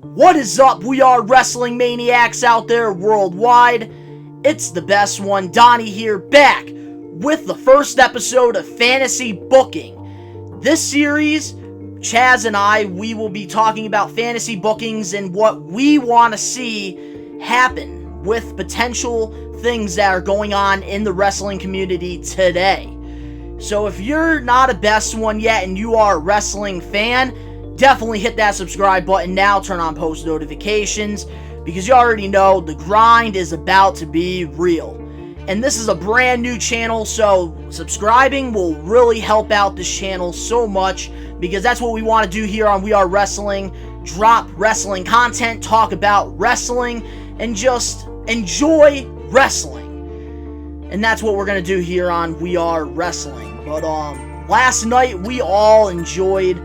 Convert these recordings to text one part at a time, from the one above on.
What is up? We are wrestling maniacs out there worldwide. It's the best one, Donnie here, back with the first episode of Fantasy Booking. This series, Chaz and I, we will be talking about fantasy bookings and what we want to see happen with potential things that are going on in the wrestling community today. So if you're not a best one yet and you are a wrestling fan, definitely hit that subscribe button now, turn on post notifications, because you already know the grind is about to be real. And this is a brand new channel, so subscribing will really help out this channel so much, because that's what we want to do here on We Are Wrestling. Drop wrestling content, talk about wrestling, and just enjoy wrestling. And that's what we're going to do here on We Are Wrestling. But last night we all enjoyed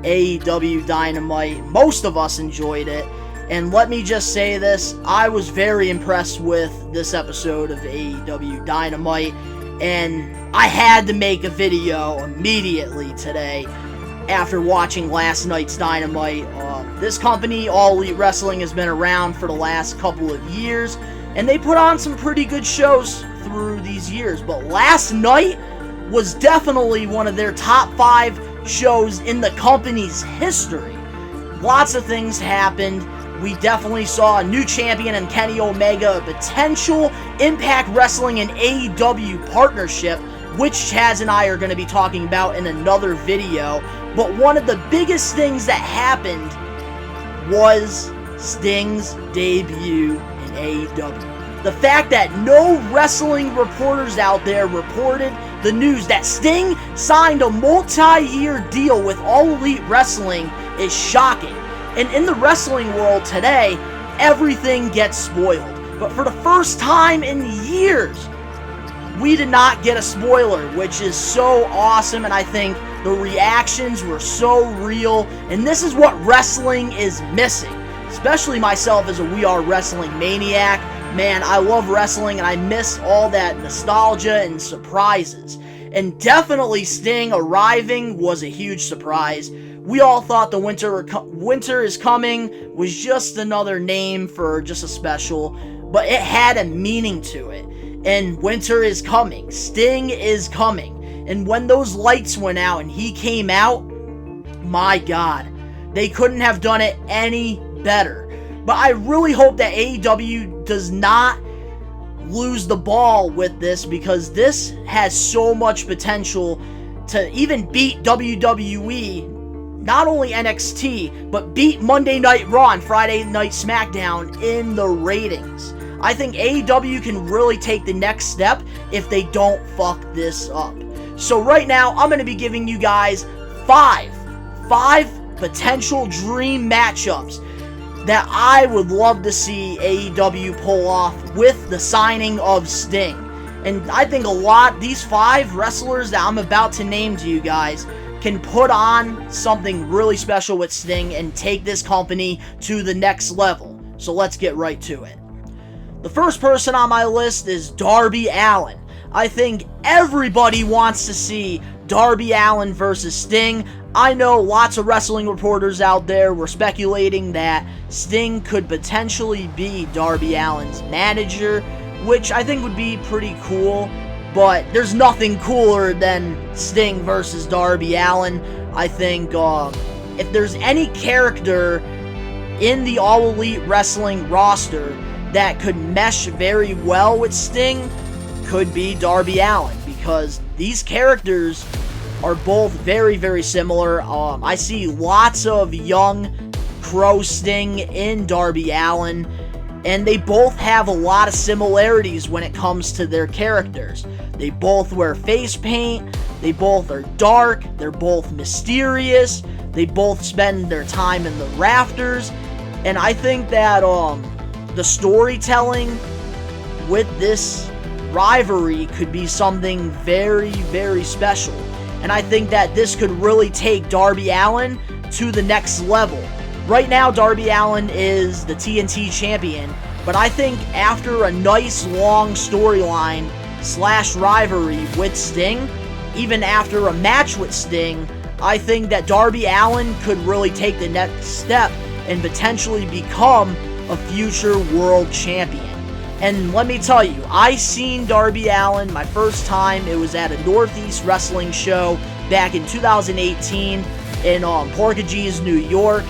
AEW Dynamite. Most of us enjoyed it. And let me just say this, I was very impressed with this episode of AEW Dynamite, and I had to make a video immediately today after watching last night's Dynamite. This company, All Elite Wrestling, has been around for the last couple of years, and they put on some pretty good shows through these years, but last night was definitely one of their top 5 shows in the company's history. Lots of things happened. We definitely saw a new champion in Kenny Omega, a potential Impact Wrestling and AEW partnership, which Chaz and I are going to be talking about in another video. But one of the biggest things that happened was Sting's debut in AEW. The fact that no wrestling reporters out there reported the news that Sting signed a multi-year deal with All Elite Wrestling is shocking. And in the wrestling world today, everything gets spoiled. But for the first time in years, we did not get a spoiler, which is so awesome, and I think the reactions were so real, and this is what wrestling is missing. Especially myself as a We Are Wrestling maniac. Man, I love wrestling, and I miss all that nostalgia and surprises. And definitely Sting arriving was a huge surprise. We all thought the Winter is Coming was just another name for just a special, but it had a meaning to it. And Winter is coming. Sting is coming. And when those lights went out and he came out, my God, they couldn't have done it any better. But I really hope that AEW does not lose the ball with this, because this has so much potential to even beat WWE, not only NXT, but beat Monday Night Raw and Friday Night SmackDown in the ratings. I think AEW can really take the next step if they don't fuck this up. So right now, I'm going to be giving you guys five potential dream matchups that I would love to see AEW pull off with the signing of Sting. And I think these 5 wrestlers that I'm about to name to you guys can put on something really special with Sting and take this company to the next level. So let's get right to it. The first person on my list is Darby Allen. I think everybody wants to see Darby Allen versus Sting. I know lots of wrestling reporters out there were speculating that Sting could potentially be Darby Allen's manager, which I think would be pretty cool, but there's nothing cooler than Sting versus Darby Allen. I think if there's any character in the All Elite Wrestling roster that could mesh very well with Sting, could be Darby Allen, because these characters are both very, very similar. I see lots of young Crow Sting in Darby Allen, and they both have a lot of similarities when it comes to their characters. They both wear face paint, they both are dark, they're both mysterious, they both spend their time in the rafters, and I think that the storytelling with this rivalry could be something very, very special. And I think that this could really take Darby Allen to the next level. Right now, Darby Allen is the TNT champion, but I think after a nice long storyline / rivalry with Sting, even after a match with Sting, I think that Darby Allen could really take the next step and potentially become a future world champion. And let me tell you, I seen Darby Allen my first time. It was at a Northeast Wrestling show back in 2018 in Portuguese, New York.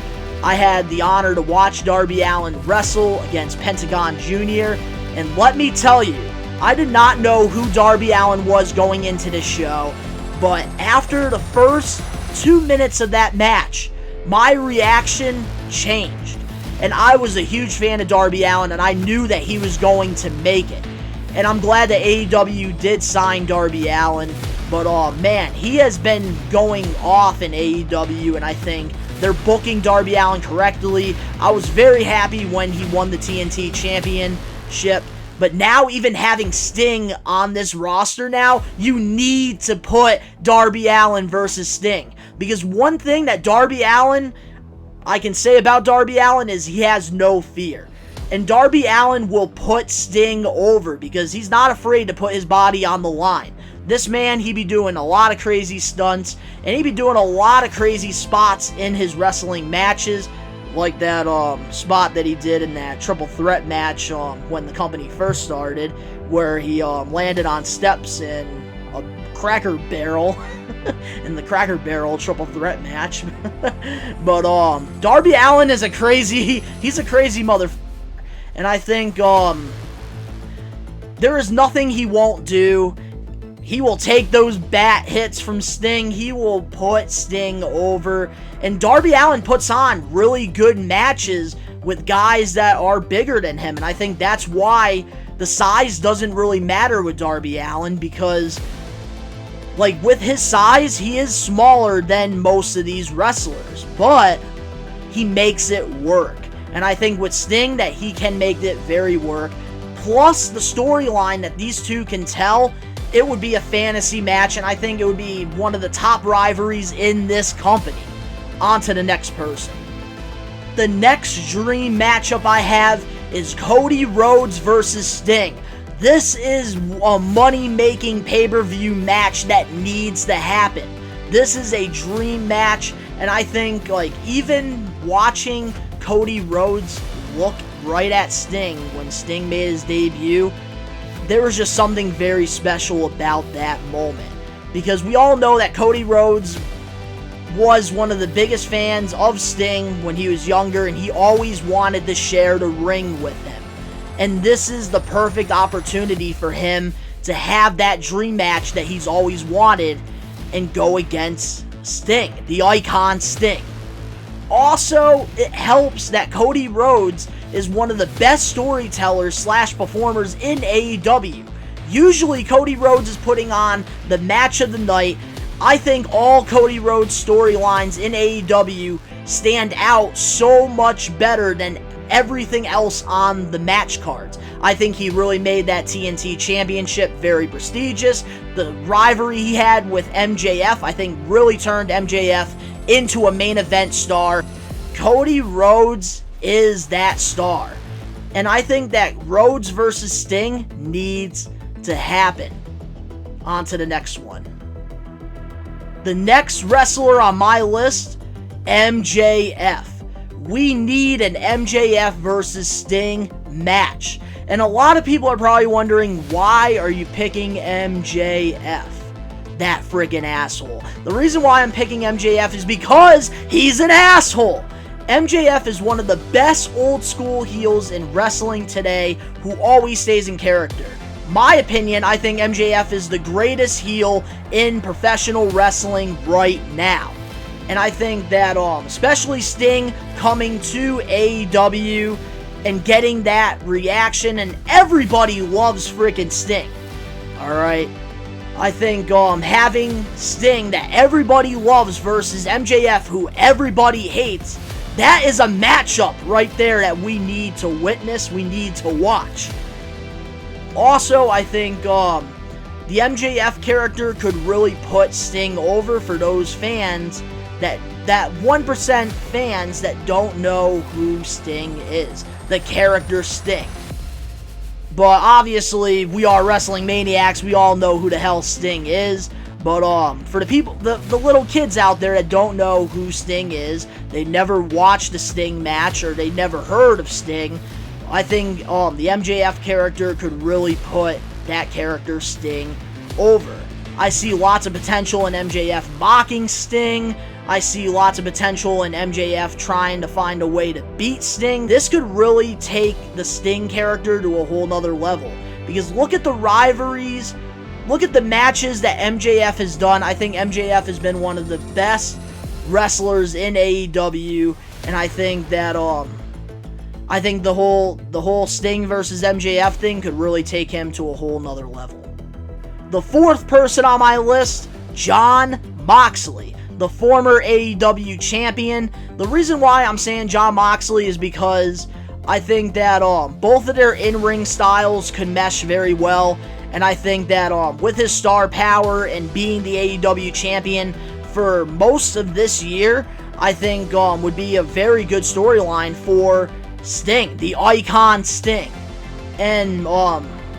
I had the honor to watch Darby Allen wrestle against Pentagon Jr. And let me tell you, I did not know who Darby Allen was going into this show, but after the first 2 minutes of that match, my reaction changed. And I was a huge fan of Darby Allen, and I knew that he was going to make it. And I'm glad that AEW did sign Darby Allen. But, man, he has been going off in AEW, and I think they're booking Darby Allen correctly. I was very happy when he won the TNT Championship. But now, even having Sting on this roster now, you need to put Darby Allen versus Sting. Because one thing that I can say about Darby Allen is he has no fear. And Darby Allen will put Sting over because he's not afraid to put his body on the line. This man, he be doing a lot of crazy stunts, and he be doing a lot of crazy spots in his wrestling matches, like that spot that he did in that triple threat match when the company first started, where he landed on steps in a Cracker Barrel, in the Cracker Barrel triple threat match. But Darby Allen is he's a crazy motherfucker. And I think there is nothing he won't do. He will take those bat hits from Sting. He will put Sting over. And Darby Allen puts on really good matches with guys that are bigger than him. And I think that's why the size doesn't really matter with Darby Allen, because like with his size, he is smaller than most of these wrestlers, but he makes it work. And I think with Sting that he can make it very work. Plus the storyline that these two can tell, it would be a fantasy match, and I think it would be one of the top rivalries in this company. On to the next person. The next dream matchup I have is Cody Rhodes versus Sting. This is a money-making pay-per-view match that needs to happen. This is a dream match, and I think like even watching Cody Rhodes look right at Sting when Sting made his debut, there was just something very special about that moment. Because we all know that Cody Rhodes was one of the biggest fans of Sting when he was younger, and he always wanted to share the ring with him. And this is the perfect opportunity for him to have that dream match that he's always wanted and go against Sting, the icon Sting. Also, it helps that Cody Rhodes is one of the best storytellers / performers in AEW. Usually Cody Rhodes is putting on the match of the night. I think all Cody Rhodes storylines in AEW stand out so much better than everything else on the match cards. I think he really made that TNT Championship very prestigious. The rivalry he had with MJF, I think, really turned MJF into a main event star. Cody Rhodes is that star. And I think that Rhodes versus Sting needs to happen. On to the next one. The next wrestler on my list, MJF. We need an MJF versus Sting match. And a lot of people are probably wondering, why are you picking MJF? That friggin' asshole. The reason why I'm picking MJF is because he's an asshole. MJF is one of the best old school heels in wrestling today who always stays in character. My opinion, I think MJF is the greatest heel in professional wrestling right now. And I think that especially Sting coming to AEW and getting that reaction, and everybody loves freaking Sting. Alright? I think having Sting that everybody loves versus MJF who everybody hates, that is a matchup right there that we need to witness, we need to watch. Also, I think the MJF character could really put Sting over for those fans that 1% fans that don't know who Sting is. The character Sting. But obviously, we are wrestling maniacs. We all know who the hell Sting is. But for the people, the little kids out there that don't know who Sting is, they never watched a Sting match or they never heard of Sting, I think the MJF character could really put that character Sting over. I see lots of potential in MJF mocking Sting. I see lots of potential in MJF trying to find a way to beat Sting. This could really take the Sting character to a whole nother level. Because look at the rivalries, look at the matches that MJF has done. I think MJF has been one of the best wrestlers in AEW, and I think that the whole Sting versus MJF thing could really take him to a whole nother level. The fourth person on my list, Jon Moxley, the former AEW champion. The reason why I'm saying Jon Moxley is because I think that both of their in-ring styles could mesh very well, and I think that with his star power and being the AEW champion for most of this year, I think would be a very good storyline for Sting, the icon Sting. And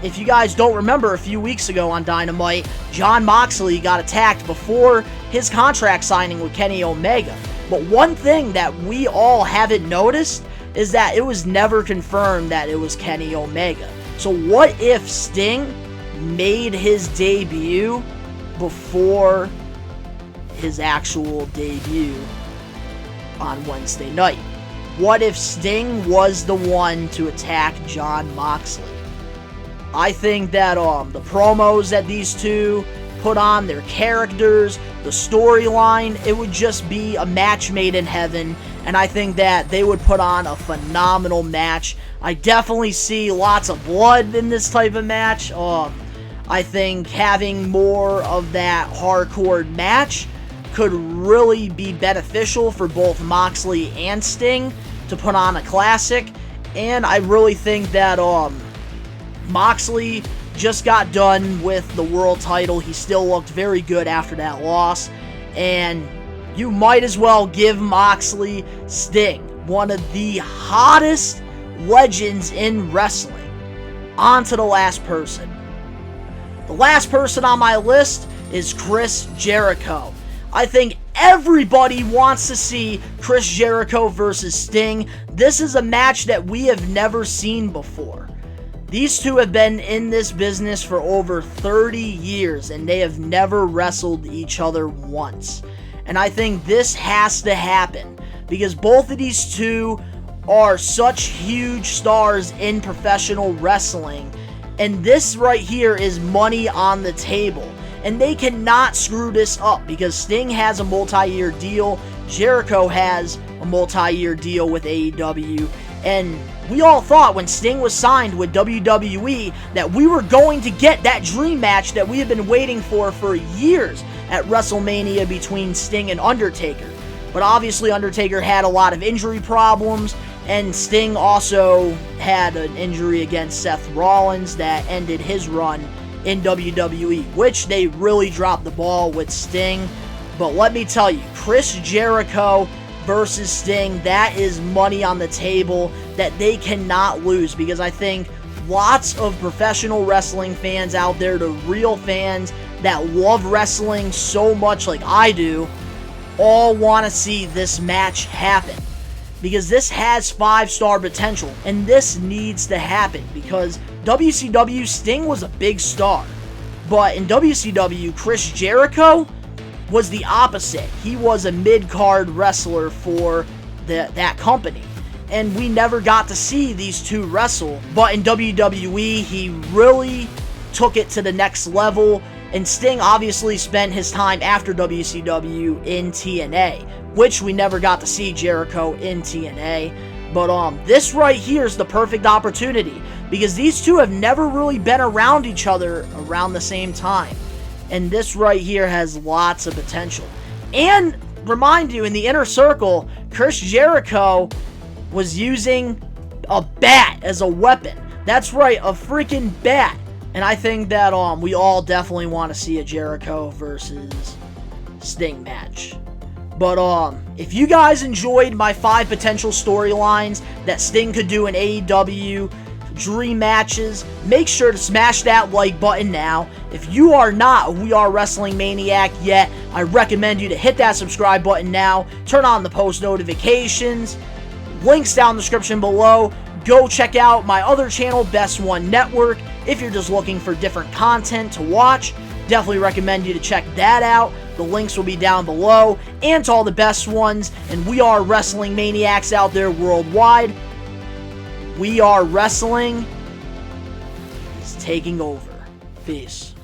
if you guys don't remember, a few weeks ago on Dynamite, Jon Moxley got attacked before his contract signing with Kenny Omega. But one thing that we all haven't noticed is that it was never confirmed that it was Kenny Omega. So what if Sting made his debut before his actual debut on Wednesday night? What if Sting was the one to attack Jon Moxley? I think that the promos that these two put on, their characters, the storyline, it would just be a match made in heaven, and I think that they would put on a phenomenal match. I definitely see lots of blood in this type of match. I think having more of that hardcore match could really be beneficial for both Moxley and Sting to put on a classic, and I really think that Moxley just got done with the world title. He still looked very good after that loss, and you might as well give Moxley Sting, one of the hottest legends in wrestling. On to the last person. The last person on my list is Chris Jericho. I think everybody wants to see Chris Jericho versus Sting. This is a match that we have never seen before. These two have been in this business for over 30 years, and they have never wrestled each other once. And I think this has to happen, because both of these two are such huge stars in professional wrestling, and this right here is money on the table. And they cannot screw this up, because Sting has a multi-year deal, Jericho has a multi-year deal with AEW, and we all thought when Sting was signed with WWE that we were going to get that dream match that we have been waiting for years at WrestleMania between Sting and Undertaker. But obviously Undertaker had a lot of injury problems, and Sting also had an injury against Seth Rollins that ended his run in WWE, which they really dropped the ball with Sting. But let me tell you, Chris Jericho versus Sting, that is money on the table that they cannot lose, because I think lots of professional wrestling fans out there, the real fans that love wrestling so much like I do, all want to see this match happen, because this has 5-star potential, and this needs to happen, because WCW, Sting was a big star, but in WCW, Chris Jericho was the opposite. He was a mid-card wrestler for that company, and we never got to see these two wrestle. But in WWE, he really took it to the next level, and Sting obviously spent his time after WCW in TNA, which we never got to see Jericho in TNA. But this right here is the perfect opportunity, because these two have never really been around each other around the same time. And this right here has lots of potential. And remind you, in the Inner Circle, Chris Jericho was using a bat as a weapon. That's right, a freaking bat. And I think that we all definitely want to see a Jericho versus Sting match. But if you guys enjoyed my 5 potential storylines that Sting could do in AEW, dream matches, make sure to smash that like button now. If you are not a We Are Wrestling Maniac yet, I recommend you to hit that subscribe button now, turn on the post notifications, links down in the description below. Go check out my other channel, Best One Network, if you're just looking for different content to watch. Definitely recommend you to check that out. The links will be down below. And to all the best ones and We Are Wrestling Maniacs out there worldwide, We Are Wrestling is taking over. Peace.